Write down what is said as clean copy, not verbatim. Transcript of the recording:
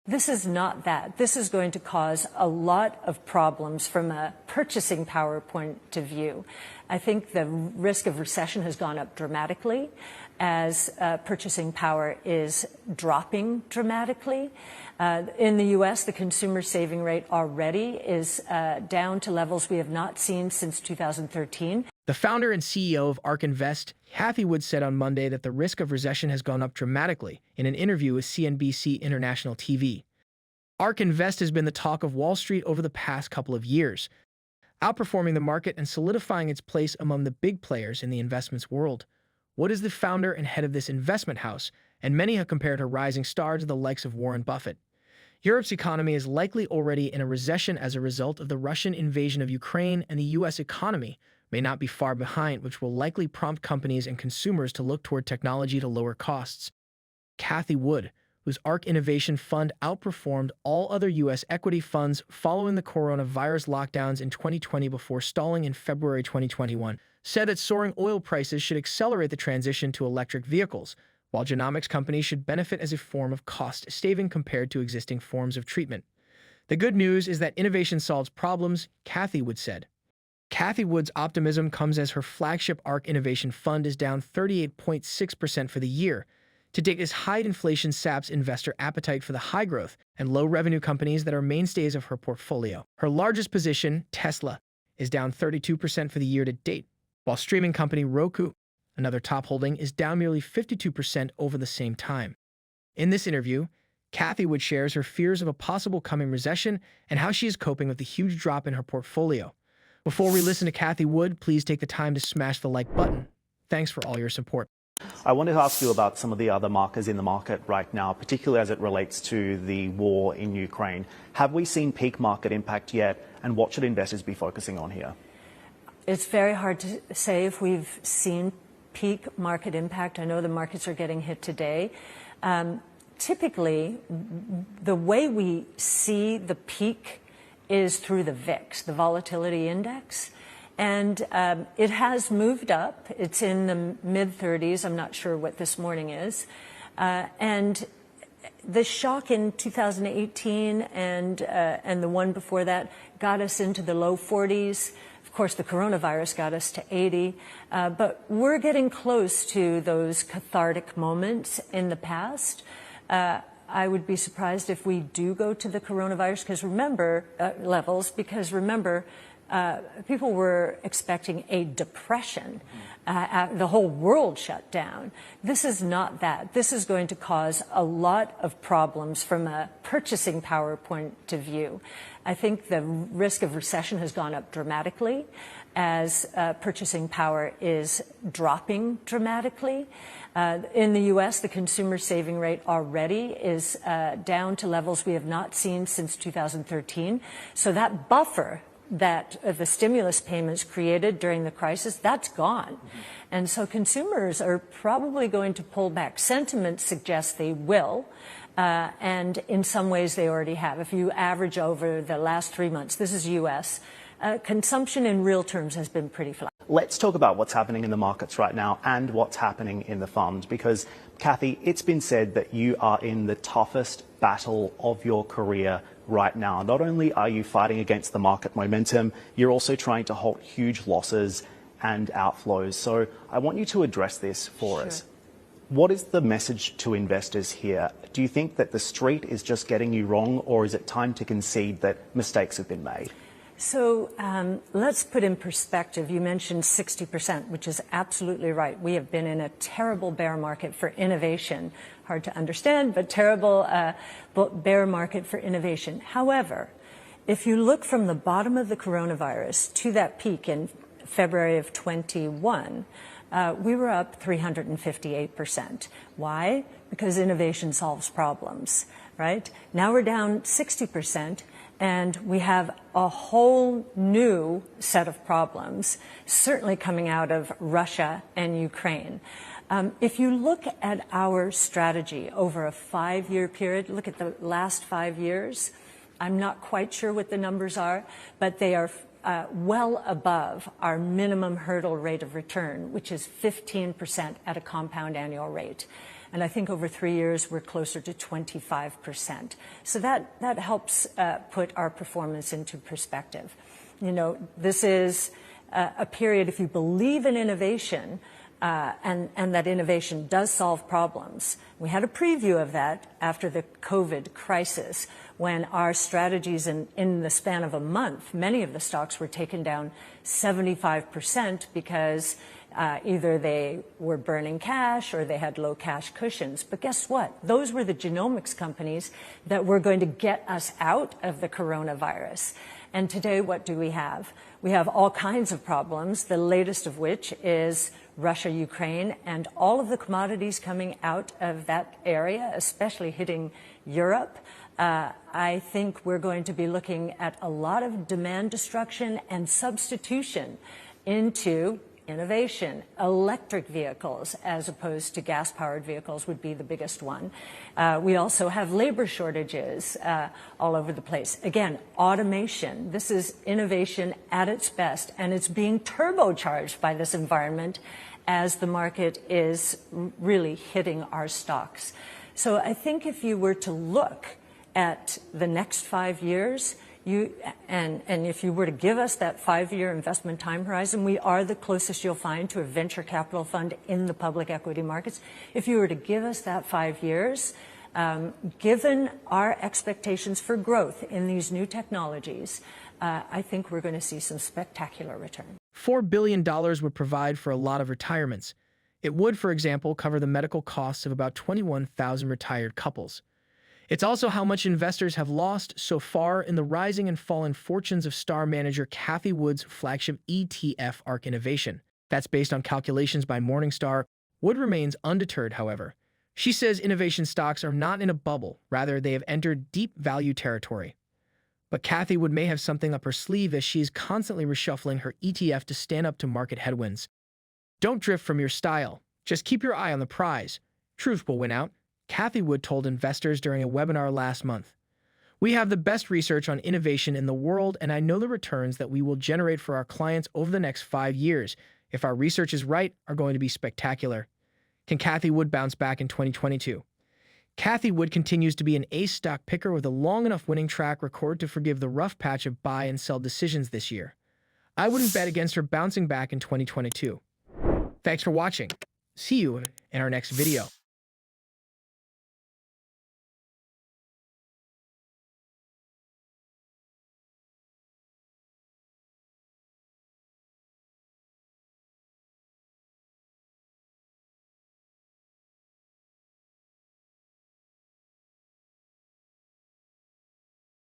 This is not that. This is going to cause a lot of problems from a purchasing power point of view. I think the risk of recession has gone up dramatically as purchasing power is dropping dramatically. In the U.S., the consumer saving rate already is down to levels we have not seen since 2013. The founder and CEO of ARK Invest, Cathie Wood, said on Monday that the risk of recession has gone up dramatically in an interview with CNBC International TV. ARK Invest has been the talk of Wall Street over the past couple of years, outperforming the market and solidifying its place among the big players in the investments world. Wood is the founder and head of this investment house, and many have compared her rising star to the likes of Warren Buffett. Europe's economy is likely already in a recession as a result of the Russian invasion of Ukraine, and the U.S. economy may not be far behind, which will likely prompt companies and consumers to look toward technology to lower costs. Cathie Wood, whose ARK Innovation Fund outperformed all other U.S. equity funds following the coronavirus lockdowns in 2020 before stalling in February 2021, said that soaring oil prices should accelerate the transition to electric vehicles, while genomics companies should benefit as a form of cost-saving compared to existing forms of treatment. The good news is that innovation solves problems, Cathie Wood said. Cathie Wood's optimism comes as her flagship ARK Innovation Fund is down 38.6% for the year. To date, this high inflation saps investor appetite for the high-growth and low-revenue companies that are mainstays of her portfolio. Her largest position, Tesla, is down 32% for the year to date, while streaming company Roku, another top holding, is down nearly 52% over the same time. In this interview, Cathie Wood shares her fears of a possible coming recession and how she is coping with the huge drop in her portfolio. Before we listen to Cathie Wood, please take the time to smash the like button. Thanks for all your support. I wanted to ask you about some of the other markers in the market right now, particularly as it relates to the war in Ukraine. Have we seen peak market impact yet, and what should investors be focusing on here? It's very hard to say if we've seen peak market impact. I know the markets are getting hit today. Typically, the way we see the peak is through the VIX, the volatility index. And it has moved up. It's in the mid-30s. I'm not sure what this morning is. And the shock in 2018 and the one before that got us into the low 40s. Of course, the coronavirus got us to 80. But we're getting close to those cathartic moments in the past. I would be surprised if we do go to the coronavirus levels, because remember, people were expecting a depression. The whole world shut down. This is not that. This is going to cause a lot of problems from a purchasing power point of view. I think the risk of recession has gone up dramatically as purchasing power is dropping dramatically. In the U.S., the consumer saving rate already is down to levels we have not seen since 2013. So that buffer that the stimulus payments created during the crisis, that's gone. And so consumers are probably going to pull back. Sentiment suggests they will. And in some ways they already have. If you average over the last 3 months, this is U.S., consumption in real terms has been pretty flat. Let's talk about what's happening in the markets right now and what's happening in the fund, because, Cathie, it's been said that you are in the toughest battle of your career right now. Not only are you fighting against the market momentum, you're also trying to halt huge losses and outflows. So I want you to address this for us. What is the message to investors here? Do you think that the street is just getting you wrong, or is it time to concede that mistakes have been made? So let's put in perspective. You mentioned 60%, which is absolutely right. We have been in a terrible bear market for innovation. Hard to understand, but terrible bear market for innovation. However, if you look from the bottom of the coronavirus to that peak in February of 21, we were up 358%. Why? Because innovation solves problems, right? Now we're down 60%. And we have a whole new set of problems, certainly coming out of Russia and Ukraine. If you look at our strategy over a 5-year period, look at the last 5 years, I'm not quite sure what the numbers are, but they are well above our minimum hurdle rate of return, which is 15% at a compound annual rate. And I think over 3 years, we're closer to 25%. So that helps put our performance into perspective. You know, this is a period, if you believe in innovation, and that innovation does solve problems. We had a preview of that after the COVID crisis, when our strategies in the span of a month, many of the stocks were taken down 75% because either they were burning cash or they had low cash cushions. But guess what? Those were the genomics companies that were going to get us out of the coronavirus. And today, what do we have? We have all kinds of problems, the latest of which is Russia, Ukraine, and all of the commodities coming out of that area, especially hitting Europe. I think we're going to be looking at a lot of demand destruction and substitution into innovation. Electric vehicles, as opposed to gas-powered vehicles, would be the biggest one. We also have labor shortages all over the place. Again, automation. This is innovation at its best, and it's being turbocharged by this environment as the market is really hitting our stocks. So I think if you were to look at the next 5 years, and if you were to give us that 5-year investment time horizon, we are the closest you'll find to a venture capital fund in the public equity markets. If you were to give us that 5 years, given our expectations for growth in these new technologies, I think we're going to see some spectacular return. $4 billion would provide for a lot of retirements. It would, for example, cover the medical costs of about 21,000 retired couples. It's also how much investors have lost so far in the rising and fallen fortunes of star manager Cathie Wood's flagship ETF ARK Innovation. That's based on calculations by Morningstar. Wood remains undeterred, however. She says innovation stocks are not in a bubble, rather they have entered deep value territory. But Cathie Wood may have something up her sleeve as she is constantly reshuffling her ETF to stand up to market headwinds. Don't drift from your style. Just keep your eye on the prize. Truth will win out, Cathie Wood told investors during a webinar last month. We have the best research on innovation in the world, and I know the returns that we will generate for our clients over the next 5 years, if our research is right, are going to be spectacular. Can Cathie Wood bounce back in 2022? Cathie Wood continues to be an ace stock picker with a long enough winning track record to forgive the rough patch of buy and sell decisions this year. I wouldn't bet against her bouncing back in 2022. Thanks for watching. See you in our next video.